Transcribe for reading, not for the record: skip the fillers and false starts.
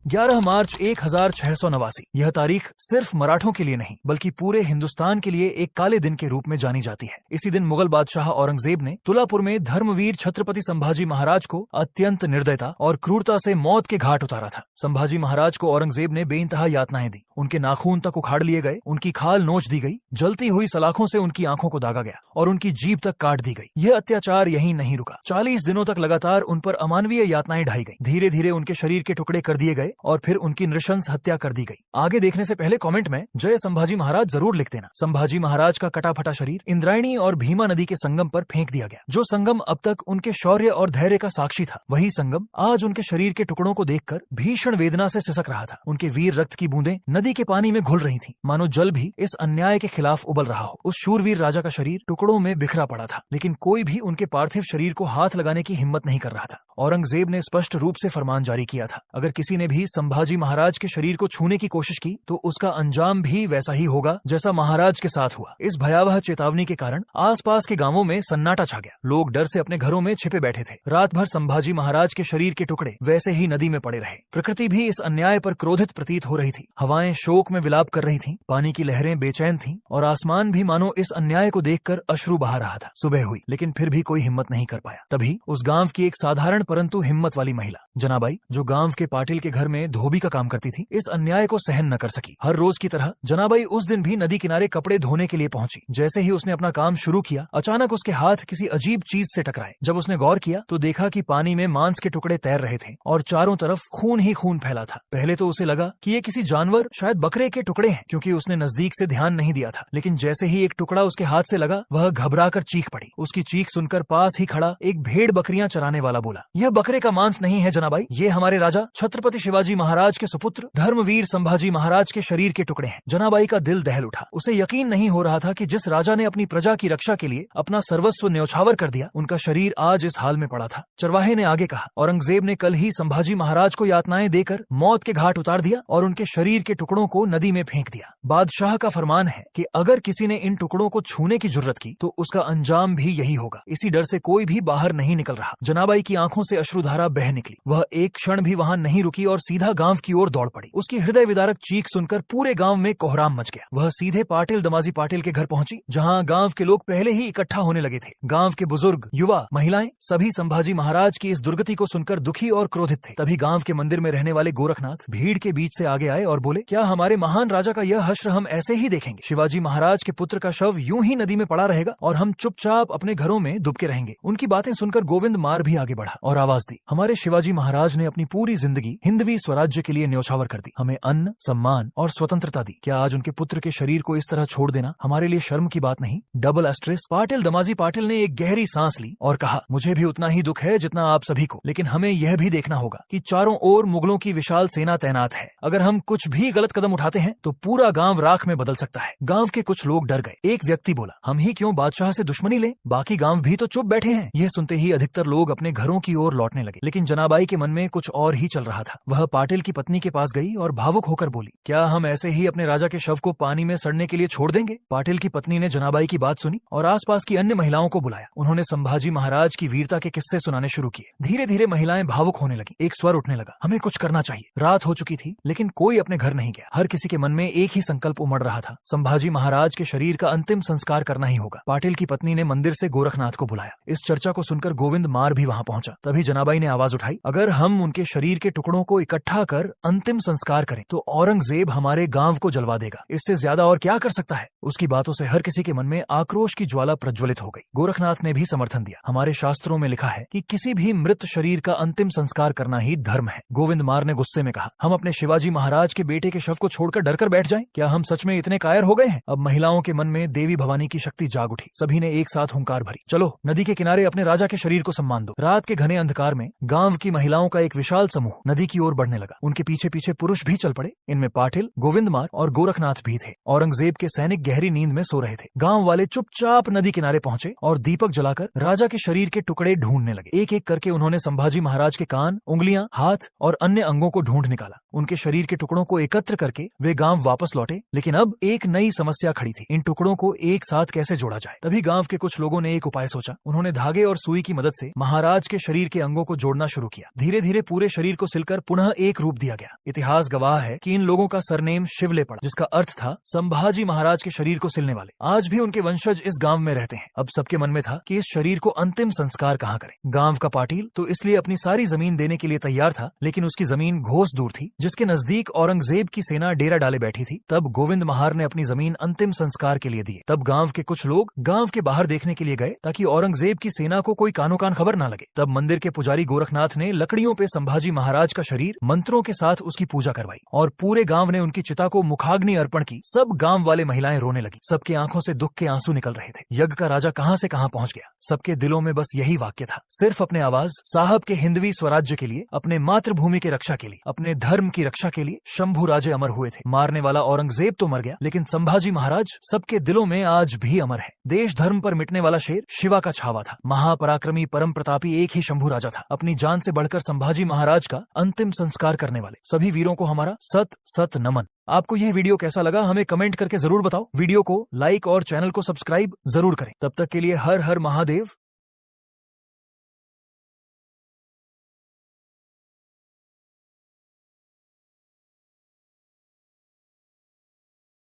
11 मार्च 1689। यह तारीख सिर्फ मराठों के लिए नहीं बल्कि पूरे हिंदुस्तान के लिए एक काले दिन के रूप में जानी जाती है। इसी दिन मुगल बादशाह औरंगजेब ने तुलापुर में धर्मवीर छत्रपति संभाजी महाराज को अत्यंत निर्दयता और क्रूरता से मौत के घाट उतारा था। संभाजी महाराज को औरंगजेब ने बेइंतहा यातनाएं दी। उनके नाखून तक उखाड़ लिए गए, उनकी खाल नोच दी गई, जलती हुई सलाखों से उनकी आंखों को दागा गया और उनकी जीभ तक काट दी गई। यह अत्याचार यहीं नहीं रुका। 40 दिनों तक लगातार उन पर अमानवीय यातनाएं ढाई गई। धीरे धीरे उनके शरीर के टुकड़े कर दिए गए और फिर उनकी नृशंस हत्या कर दी गई। आगे देखने से पहले कमेंट में जय संभाजी महाराज जरूर लिख देना। संभाजी महाराज का कटा फटा शरीर इंद्रायणी और भीमा नदी के संगम पर फेंक दिया गया। जो संगम अब तक उनके शौर्य और धैर्य का साक्षी था, वही संगम आज उनके शरीर के टुकड़ों को देखकर भीषण वेदना से सिसक रहा था। उनके वीर रक्त की बूंदें नदी के पानी में घुल रही थीं, मानो जल भी इस अन्याय के खिलाफ उबल रहा हो। उस शूरवीर राजा का शरीर टुकड़ों में बिखरा पड़ा था, लेकिन कोई भी उनके पार्थिव शरीर को हाथ लगाने की हिम्मत नहीं कर रहा था। औरंगजेब ने स्पष्ट रूप से फरमान जारी किया था, अगर किसी ने भी संभाजी महाराज के शरीर को छूने की कोशिश की तो उसका अंजाम भी वैसा ही होगा जैसा महाराज के साथ हुआ। इस भयावह चेतावनी के कारण आसपास के गांवों में सन्नाटा छा गया। लोग डर से अपने घरों में छिपे बैठे थे। रात भर संभाजी महाराज के शरीर के टुकड़े वैसे ही नदी में पड़े रहे। प्रकृति भी इस अन्याय पर क्रोधित प्रतीत हो रही थी। हवाएं शोक में विलाप कर रही थीं, पानी की लहरें बेचैन थीं और आसमान भी मानो इस अन्याय को देखकर अश्रु बहा रहा था। सुबह हुई, लेकिन फिर भी कोई हिम्मत नहीं कर पाया। तभी उस गांव की एक साधारण परंतु हिम्मत वाली महिला जनाबाई, जो गांव के पाटिल के घर में धोबी का काम करती थी, इस अन्याय को सहन न कर सकी। हर रोज की तरह जनाबाई उस दिन भी नदी किनारे कपड़े धोने के लिए पहुंची। जैसे ही उसने अपना काम शुरू किया, अचानक उसके हाथ किसी अजीब चीज से टकराए। जब उसने गौर किया तो देखा कि पानी में मांस के टुकड़े तैर रहे थे और चारों तरफ खून ही खून फैला था। पहले तो उसे लगा कि ये किसी जानवर, शायद बकरे के टुकड़े हैं, क्योंकि उसने नजदीक से ध्यान नहीं दिया था। लेकिन जैसे ही एक टुकड़ा उसके हाथ से लगा, वह घबराकर चीख पड़ी। उसकी चीख सुनकर पास ही खड़ा एक भेड़ बकरियां चराने वाला बोला, यह बकरे का मांस नहीं है जनाबाई, ये हमारे राजा छत्रपति शिवाजी महाराज के सुपुत्र धर्मवीर संभाजी महाराज के शरीर के टुकड़े हैं। जनाबाई का दिल दहल उठा। उसे यकीन नहीं हो रहा था कि जिस राजा ने अपनी प्रजा की रक्षा के लिए अपना सर्वस्व न्यौछावर कर दिया, उनका शरीर आज इस हाल में पड़ा था। चरवाहे ने आगे कहा, औरंगजेब ने कल ही संभाजी महाराज को यातनाएं देकर मौत के घाट उतार दिया और उनके शरीर के टुकड़ों को नदी में फेंक दिया। बादशाह का फरमान है कि अगर किसी ने इन टुकड़ों को छूने की जुर्रत की तो उसका अंजाम भी यही होगा। इसी डर से कोई भी बाहर नहीं निकल रहा। जनाबाई की आंखों से अश्रुधारा बह निकली। वह एक क्षण भी वहां नहीं रुकी और सीधा गांव की ओर दौड़ पड़ी। उसकी हृदय विदारक चीख सुनकर पूरे गांव में कोहराम मच गया। वह सीधे पाटिल दमाजी पाटिल के घर पहुंची, जहां गांव के लोग पहले ही इकट्ठा होने लगे थे। गांव के बुजुर्ग, युवा, महिलाएं सभी संभाजी महाराज की इस दुर्गति को सुनकर दुखी और क्रोधित थे। तभी गांव के मंदिर में रहने वाले गोरखनाथ भीड़ के बीच से आगे आए और बोले, क्या हमारे महान राजा का यह हश्र हम ऐसे ही देखेंगे? शिवाजी महाराज के पुत्र का शव यूं ही नदी में पड़ा रहेगा और हम चुपचाप अपने घरों में दुबके रहेंगे? उनकी बातें सुनकर गोविंद मार भी आगे बढ़ा और आवाज दी, हमारे शिवाजी महाराज ने अपनी पूरी जिंदगी हिंदवी स्वराज्य के लिए न्यौछावर कर दी, हमें अन्न, सम्मान और स्वतंत्रता दी। क्या आज उनके पुत्र के शरीर को इस तरह छोड़ देना हमारे लिए शर्म की बात नहीं? डबल एस्ट्रिस। पाटिल दमाजी पाटिल ने एक गहरी सांस ली और कहा, मुझे भी उतना ही दुख है जितना आप सभी को, लेकिन हमें यह भी देखना होगा कि चारों ओर मुगलों की विशाल सेना तैनात है। अगर हम कुछ भी गलत कदम उठाते हैं तो पूरा गांव राख में बदल सकता है। गांव के कुछ लोग डर गए। एक व्यक्ति बोला, हम ही क्यों बादशाह से दुश्मनी लें? बाकी गांव भी तो चुप बैठे हैं। यह सुनते ही अधिकतर लोग अपने घरों की ओर लौटने लगे। लेकिन जनाबाई के मन में कुछ और ही चल रहा था। वह पाटिल की पत्नी के पास गई और भावुक होकर बोली, क्या हम ऐसे ही अपने राजा के शव को पानी में सड़ने के लिए छोड़ देंगे? पाटिल की पत्नी ने जनाबाई की बात सुनी और आसपास की अन्य महिलाओं को बुलाया। उन्होंने संभाजी महाराज की वीरता के किस्से सुनाने शुरू किए। धीरे धीरे महिलाएं भावुक होने लगी। एक स्वर उठने लगा, हमें कुछ करना चाहिए। रात हो चुकी थी, लेकिन कोई अपने घर नहीं गया। हर किसी के मन में एक ही संकल्प उमड़ रहा था, संभाजी महाराज के शरीर का अंतिम संस्कार करना ही होगा। पाटिल की पत्नी ने मंदिर से गोरखनाथ को बुलाया। इस चर्चा को सुनकर गोविंद मार भी वहां पहुंचा। तभी जनाबाई ने आवाज उठाई, अगर हम उनके शरीर के टुकड़ों को इकट्ठा कर अंतिम संस्कार करें तो औरंगजेब हमारे गांव को जलवा देगा। इससे ज्यादा और क्या कर सकता है? उसकी बातों से हर किसी के मन में आक्रोश की ज्वाला प्रज्वलित हो गई। गोरखनाथ ने भी समर्थन दिया, हमारे शास्त्रों में लिखा है कि किसी भी मृत शरीर का अंतिम संस्कार करना ही धर्म है। गोविंद मार ने गुस्से में कहा, हम अपने शिवाजी महाराज के बेटे के शव को छोड़कर डरकर बैठ जाएं? क्या हम सच में इतने कायर हो गए हैं? अब महिलाओं के मन में देवी भवानी की शक्ति जाग उठी। सभी ने एक साथ हुंकार भरी, चलो नदी के किनारे अपने राजा के शरीर को सम्मान दो। रात के घने अंधकार में गांव की महिलाओं का एक विशाल समूह नदी की ओर बढ़ने लगा। उनके पीछे पीछे पुरुष भी चल पड़े। इनमें पाटिल, गोविंद मार और गोरखनाथ भी थे। औरंगजेब के सैनिक गहरी नींद में सो रहे थे। गांव वाले चुपचाप नदी किनारे पहुंचे और दीपक जलाकर राजा के शरीर के टुकड़े ढूंढने लगे। एक एक करके उन्होंने संभाजी महाराज के कान, उंगलियां, हाथ और अन्य अंगों को ढूंढ निकाला। उनके शरीर के टुकड़ों को एकत्र करके वे गांव वापस लौटे। लौटे, लेकिन अब एक नई समस्या खड़ी थी, इन टुकड़ों को एक साथ कैसे जोड़ा जाए। तभी गांव के कुछ लोगों ने एक उपाय सोचा। उन्होंने धागे और सुई की मदद से महाराज के शरीर के अंगों को जोड़ना शुरू किया। धीरे धीरे पूरे शरीर को सिलकर पुनः एक रूप दिया गया। इतिहास गवाह है कि इन लोगों का सरनेम शिवले पड़ा, जिसका अर्थ था संभाजी महाराज के शरीर को सिलने वाले। आज भी उनके वंशज इस गांव में रहते हैं। अब सबके मन में था कि इस शरीर को अंतिम संस्कार कहाँ करें। गांव का पाटिल तो इसलिए अपनी सारी जमीन देने के लिए तैयार था, लेकिन उसकी जमीन घोष दूर थी, जिसके नजदीक औरंगजेब की सेना डेरा डाले बैठी थी। तब गोविंद महार ने अपनी जमीन अंतिम संस्कार के लिए दी। तब गांव के कुछ लोग गांव के बाहर देखने के लिए गए, ताकि औरंगजेब की सेना को कोई कानो कान खबर न लगे। तब मंदिर के पुजारी गोरखनाथ ने लकड़ियों पे संभाजी महाराज का शरीर मंत्रों के साथ उसकी पूजा करवाई, और पूरे गांव ने उनकी चिता को मुखाग्नि अर्पण की। सब गांव वाले महिलाएं रोने लगी। सबके आंखों से दुख के आंसू निकल रहे थे। यज्ञ का राजा कहां से कहां पहुंच गया। सबके दिलों में बस यही वाक्य था, सिर्फ अपने आवाज साहब के हिंदवी स्वराज्य के लिए, अपने मातृभूमि के रक्षा के लिए, अपने धर्म की रक्षा के लिए शंभू राजे अमर हुए थे। मारने वाला औरंगजेब तो मर गया, लेकिन संभाजी महाराज सबके दिलों में आज भी अमर है। देश धर्म पर मिटने वाला शेर शिवा का छावा था। महापराक्रमी परम प्रतापी एक ही शंभू राजा था, अपनी जान से बढ़कर संभाजी महाराज का अंतिम संस्कार करने वाले। सभी वीरों को हमारा सत सत नमन। आपको यह वीडियो कैसा लगा हमें कमेंट करके जरूर बताओ। वीडियो को लाइक और चैनल को सब्सक्राइब जरूर करें। तब तक के लिए हर हर महादेव,